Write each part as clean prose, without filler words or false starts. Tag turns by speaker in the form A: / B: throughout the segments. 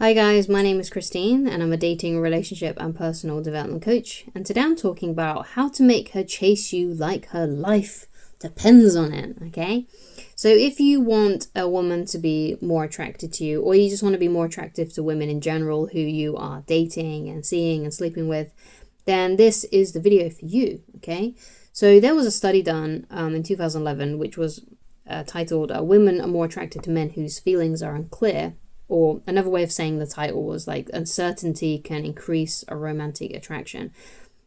A: Hi guys, my name is Christine and I'm a dating, relationship and personal development coach, and today I'm talking about how to make her chase you like her life depends on it, okay? So if you want a woman to be more attracted to you, or you just want to be more attractive to women in general who you are dating and seeing and sleeping with, then this is the video for you, okay? So there was a study done in 2011 which was titled Women Are More Attracted to Men Whose Feelings Are Unclear. Or another way of saying the title was like, uncertainty can increase a romantic attraction.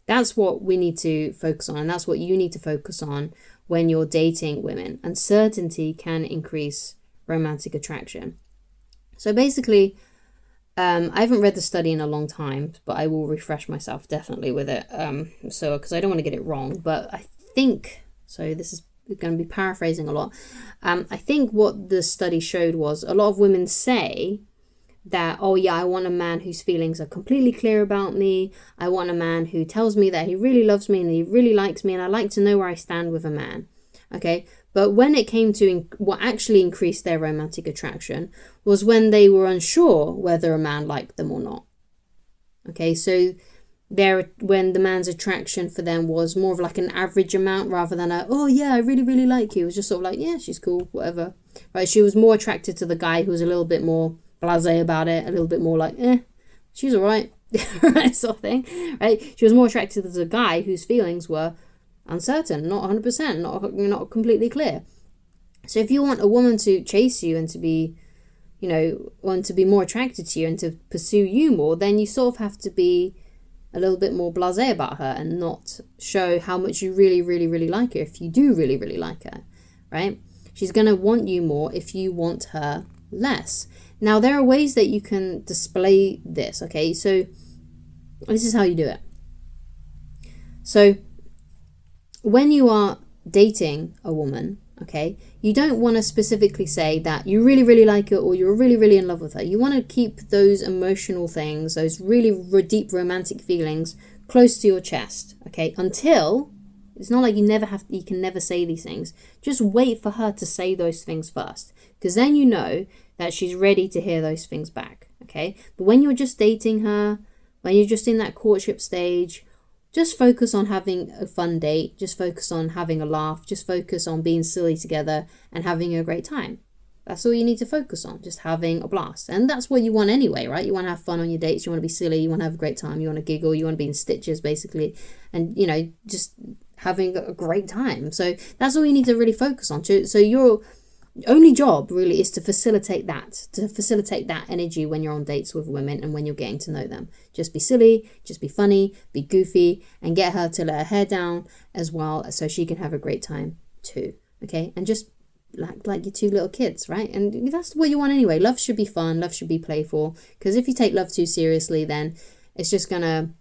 A: That's what we need to focus on, and that's what you need to focus on when you're dating women. Uncertainty can increase romantic attraction. So basically, I haven't read the study in a long time, but I will refresh myself definitely with it. So because I don't want to get it wrong, but I think so. This is going to be paraphrasing a lot. I think what the study showed was a lot of women say that, oh yeah, I want a man whose feelings are completely clear about me. I want a man who tells me that he really loves me and he really likes me, and I like to know where I stand with a man. Okay, but when it came to what actually increased their romantic attraction was when they were unsure whether a man liked them or not. Okay, so when the man's attraction for them was more of like an average amount rather than oh yeah, I really, really like you. It was just sort of like, yeah, she's cool, whatever. Right? She was more attracted to the guy who was a little bit more blasé about it, a little bit more like, she's all right, right, sort of thing, right? She was more attracted to the guy whose feelings were uncertain, not 100%, not completely clear. So if you want a woman to chase you and to be, want to be more attracted to you and to pursue you more, then you sort of have to be a little bit more blasé about her and not show how much you really, really, really like her if you do really, really like her, right? She's going to want you more if you want her less. Now, there are ways that you can display this, okay? So this is how you do it. So when you are dating a woman, okay, you don't want to specifically say that you really, really like her or you're really, really in love with her. You want to keep those emotional things, those really deep romantic feelings close to your chest, okay, until it's not like you can never say these things. Just wait for her to say those things first, because then you know that she's ready to hear those things back, okay? But when you're just dating her, when you're just in that courtship stage, just focus on having a fun date. Just focus on having a laugh. Just focus on being silly together and having a great time. That's all you need to focus on, just having a blast. And that's what you want anyway, right? You want to have fun on your dates. You want to be silly. You want to have a great time. You want to giggle. You want to be in stitches, basically. And, just having a great time. So that's all you need to really focus on. So your only job really is to facilitate that energy when you're on dates with women and when you're getting to know them. Just be silly, just be funny, be goofy, and get her to let her hair down as well, so she can have a great time too, okay? And just like your two little kids, right? And that's what you want anyway. Love should be fun, love should be playful, because if you take love too seriously, then it's just gonna,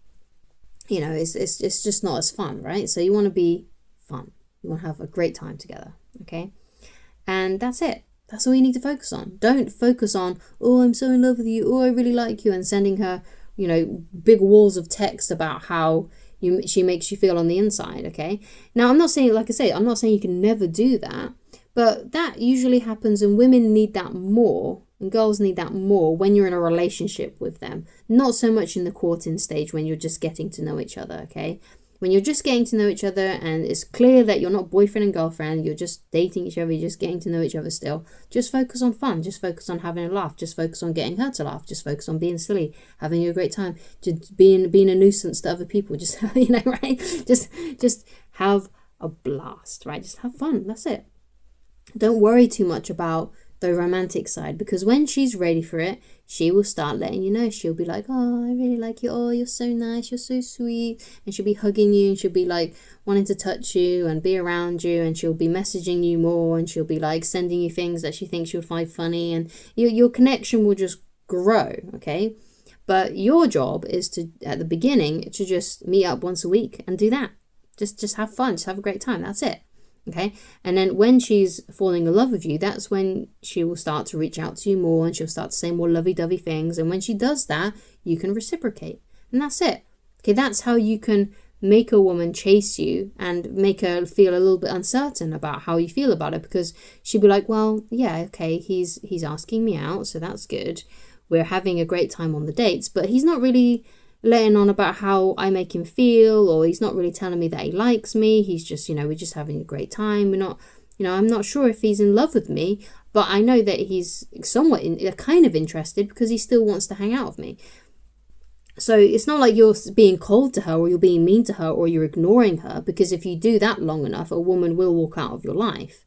A: it's just not as fun, right? So you want to be fun, you want to have a great time together, okay? And that's it. That's all you need to focus on. Don't focus on, oh, I'm so in love with you, oh, I really like you, and sending her, big walls of text about how she makes you feel on the inside, okay? Now, I'm not saying, like I say, I'm not saying you can never do that, but that usually happens, and women need that more, and girls need that more when you're in a relationship with them. Not so much in the courting stage when you're just getting to know each other, okay? When you're just getting to know each other and it's clear that you're not boyfriend and girlfriend, you're just dating each other, you're just getting to know each other still, just focus on fun, just focus on having a laugh, just focus on getting her to laugh, just focus on being silly, having a great time, just being a nuisance to other people, just, right? Just have a blast, right? Just have fun, that's it. Don't worry too much about the romantic side, because when she's ready for it, she will start letting you know. She'll be like, oh, I really like you, oh, you're so nice, you're so sweet, and she'll be hugging you, and she'll be like wanting to touch you and be around you, and she'll be messaging you more, and she'll be like sending you things that she thinks you'll find funny, and your connection will just grow, okay? But your job is to, at the beginning, to just meet up once a week and do that. Just have fun, just have a great time, that's it. Okay, and then when she's falling in love with you, that's when she will start to reach out to you more, and she'll start to say more lovey-dovey things, and when she does that, you can reciprocate, and that's it. Okay, that's how you can make a woman chase you and make her feel a little bit uncertain about how you feel about it, because she'll be like, well, yeah, okay, he's asking me out, so that's good. we're having a great time on the dates, but he's not really letting on about how I make him feel, or he's not really telling me that he likes me. He's just, we're just having a great time. We're not, I'm not sure if he's in love with me, but I know that he's somewhat kind of interested because he still wants to hang out with me. So it's not like you're being cold to her, or you're being mean to her, or you're ignoring her, because if you do that long enough, a woman will walk out of your life.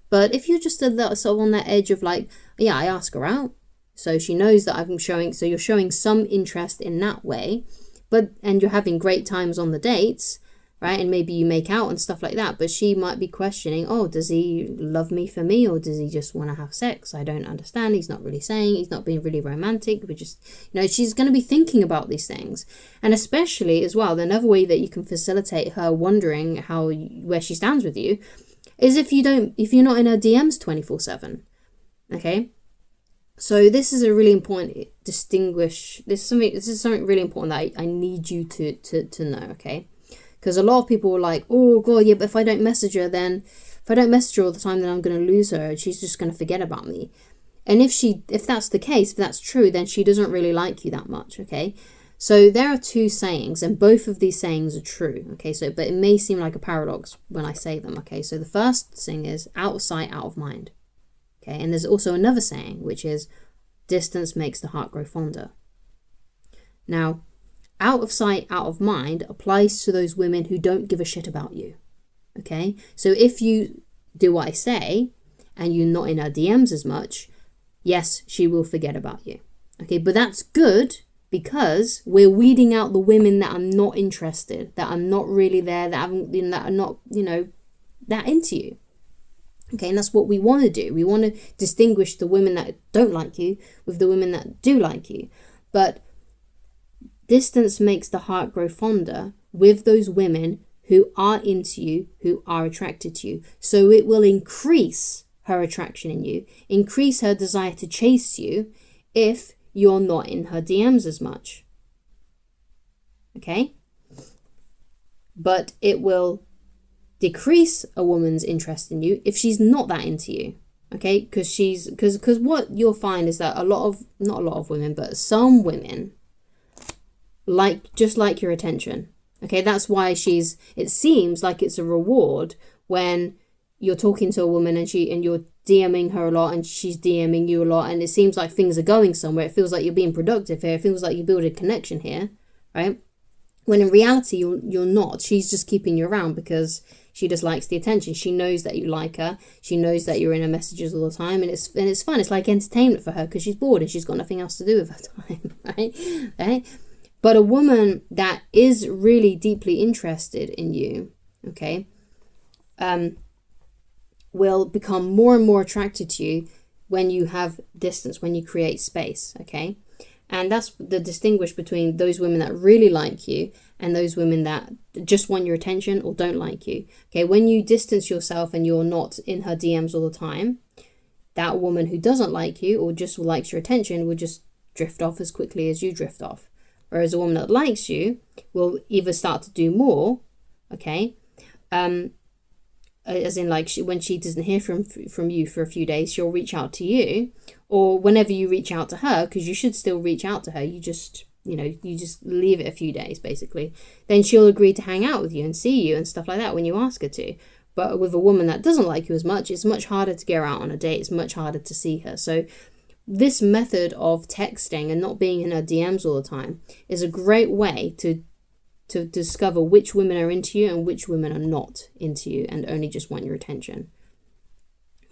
A: But if you're just sort of on that edge of like, yeah, I ask her out, so she knows that so you're showing some interest in that way, and you're having great times on the dates, right? And maybe you make out and stuff like that, but she might be questioning, oh, does he love me for me, or does he just want to have sex? I don't understand. He's not really saying, he's not being really romantic. We're just, she's going to be thinking about these things. And especially as well, another way that you can facilitate her wondering where she stands with you is if you're not in her DMs 24/7. Okay? So this is a really important this is something really important that I need you to know, okay? Because a lot of people are like, oh God, yeah, but if I don't message her all the time, then I'm going to lose her, and she's just going to forget about me. And if that's the case, if that's true, then she doesn't really like you that much, okay? So there are two sayings, and both of these sayings are true, okay? But it may seem like a paradox when I say them, okay? So the first thing is out of sight, out of mind, okay? And there's also another saying, which is distance makes the heart grow fonder. Now, out of sight, out of mind applies to those women who don't give a shit about you, okay? So if you do what I say and you're not in her DMs as much, yes, she will forget about you, okay? But that's good because we're weeding out the women that are not interested, that are not really there, that are not, that into you. Okay, and that's what we want to do. We want to distinguish the women that don't like you with the women that do like you. But distance makes the heart grow fonder with those women who are into you, who are attracted to you. So it will increase her attraction in you, increase her desire to chase you if you're not in her DMs as much. Okay? But it will decrease a woman's interest in you if she's not that into you, okay? Because what you'll find is that not a lot of women, but some women just like your attention, okay? That's why it seems like it's a reward when you're talking to a woman and you're DMing her a lot and she's DMing you a lot, and it seems like things are going somewhere. It feels like you're being productive here. It feels like you're building a connection here, right? When in reality, you're not. She's just keeping you around because she just likes the attention. She knows that you like her. She knows that you're in her messages all the time, and it's fun. It's like entertainment for her because she's bored and she's got nothing else to do with her time, right? But a woman that is really deeply interested in you, okay, will become more and more attracted to you when you have distance, when you create space, okay? And that's the distinguish between those women that really like you and those women that just want your attention or don't like you. Okay, when you distance yourself and you're not in her DMs all the time, that woman who doesn't like you or just likes your attention will just drift off as quickly as you drift off. Whereas a woman that likes you will either start to do more, okay, as in like when she doesn't hear from you for a few days, she'll reach out to you, or whenever you reach out to her, because you should still reach out to her, you just leave it a few days basically, then she'll agree to hang out with you and see you and stuff like that when you ask her to. But with a woman that doesn't like you as much, it's much harder to get her out on a date. It's much harder to see her. So this method of texting and not being in her DMs all the time is a great way to discover which women are into you and which women are not into you and only just want your attention.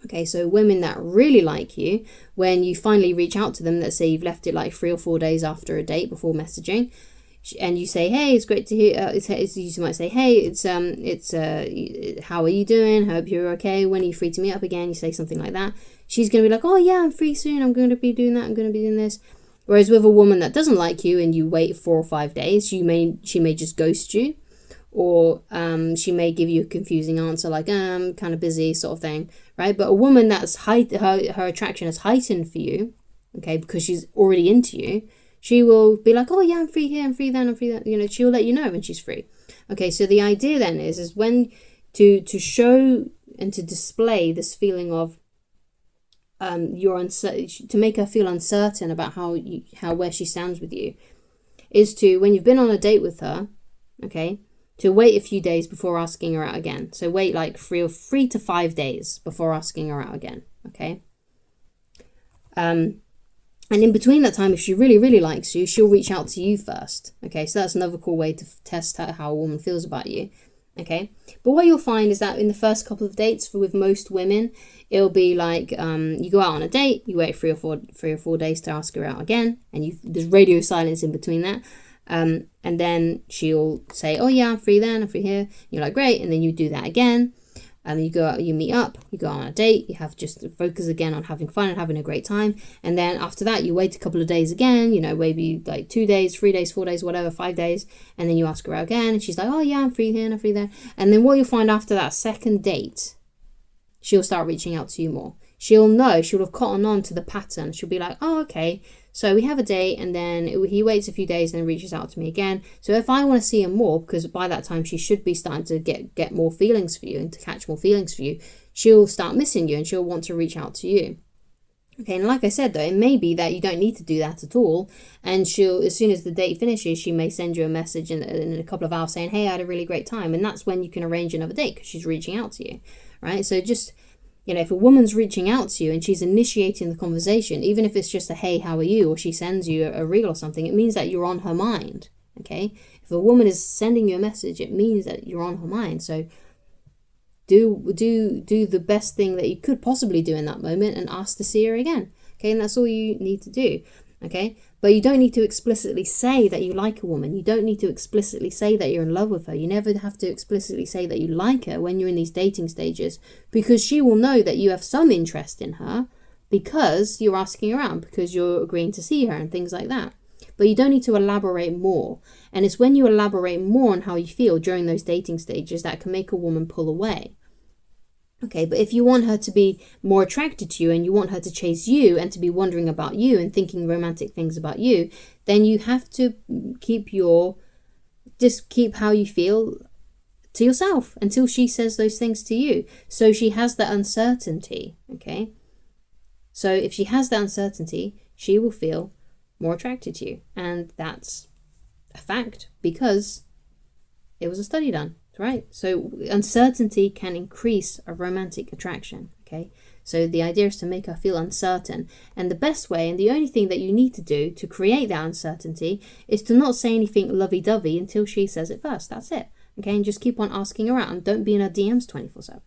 A: Okay, so women that really like you, when you finally reach out to them, let's say you've left it like 3 or 4 days after a date before messaging, and you say, hey, it's great to hear, you might say, hey, how are you doing? Hope you're okay. When are you free to meet up again? You say something like that. She's going to be like, oh yeah, I'm free soon. I'm going to be doing that. I'm going to be doing this. Whereas with a woman that doesn't like you and you wait 4 or 5 days, she may just ghost you, or she may give you a confusing answer like, I'm kind of busy sort of thing, right? But a woman that's her attraction is heightened for you, okay, because she's already into you, she will be like, oh yeah, I'm free here, I'm free then, I'm free then. She'll let you know when she's free. Okay, so the idea then is when to show and to display this feeling of to make her feel uncertain about where she stands with you, is to, when you've been on a date with her, okay, to wait a few days before asking her out again. So wait like 3 to 5 days before asking her out again, okay? And in between that time, if she really, really likes you, she'll reach out to you first, okay? So that's another cool way to test how a woman feels about you, okay? But what you'll find is that in the first couple of dates, with most women, it'll be like you go out on a date, you wait 3 or 4 days to ask her out again, and there's radio silence in between that. And then she'll say, oh yeah, I'm free then, I'm free here. You're like, great. And then you do that again. You go out, you meet up, you go on a date, you have just focus again on having fun and having a great time. And then after that, you wait a couple of days again, maybe like 2 days, 3 days, 4 days, whatever, 5 days. And then you ask her out again and she's like, oh yeah, I'm free here and I'm free there. And then what you'll find after that second date, she'll start reaching out to you more. She'll have cottoned on to the pattern. She'll be like, oh, okay, so we have a date and then he waits a few days and then reaches out to me again. So if I want to see him more, because by that time she should be starting to get more feelings for you and to catch more feelings for you, she'll start missing you and she'll want to reach out to you. Okay, and like I said though, it may be that you don't need to do that at all. And she'll, as soon as the date finishes, she may send you a message in a couple of hours saying, hey, I had a really great time. And that's when you can arrange another date because she's reaching out to you, right? So just... if a woman's reaching out to you and she's initiating the conversation, even if it's just a, hey, how are you? Or she sends you a reel or something, it means that you're on her mind, okay? If a woman is sending you a message, it means that you're on her mind. So do the best thing that you could possibly do in that moment and ask to see her again, okay? And that's all you need to do, okay? But you don't need to explicitly say that you like a woman. You don't need to explicitly say that you're in love with her. You never have to explicitly say that you like her when you're in these dating stages, because she will know that you have some interest in her because you're asking her out, because you're agreeing to see her and things like that. But you don't need to elaborate more. And it's when you elaborate more on how you feel during those dating stages that can make a woman pull away. Okay, but if you want her to be more attracted to you and you want her to chase you and to be wondering about you and thinking romantic things about you, then you have to keep how you feel to yourself until she says those things to you. So she has that uncertainty, okay? So if she has that uncertainty, she will feel more attracted to you. And that's a fact because it was a study done. Right? So uncertainty can increase a romantic attraction, okay? So the idea is to make her feel uncertain. And the best way and the only thing that you need to do to create that uncertainty is to not say anything lovey-dovey until she says it first. That's it, okay? And just keep on asking her out and don't be in her DMs 24/7.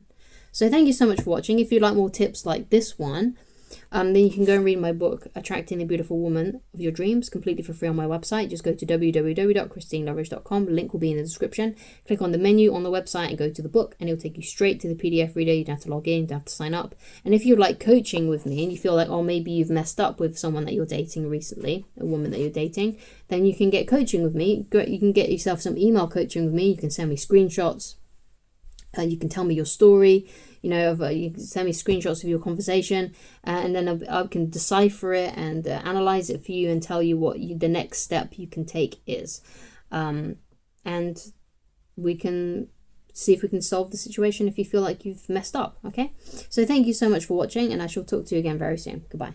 A: So thank you so much for watching. If you'd like more tips like this one, then you can go and read my book, Attracting the Beautiful Woman of Your Dreams, completely for free on my website. Just go to www.christineloveridge.com. The link will be in the description. Click on the menu on the website and go to the book, and it'll take you straight to the PDF reader. You don't have to log in, you don't have to sign up. And if you'd like coaching with me and you feel like, oh, maybe you've messed up with someone that you're dating recently, a woman that you're dating, then you can get coaching with me. You can get yourself some email coaching with me. You can send me screenshots. You can tell me your story, you can send me screenshots of your conversation, and then I can decipher it and analyze it for you and tell you what the next step you can take is. And we can see if we can solve the situation if you feel like you've messed up, okay? So thank you so much for watching, and I shall talk to you again very soon. Goodbye.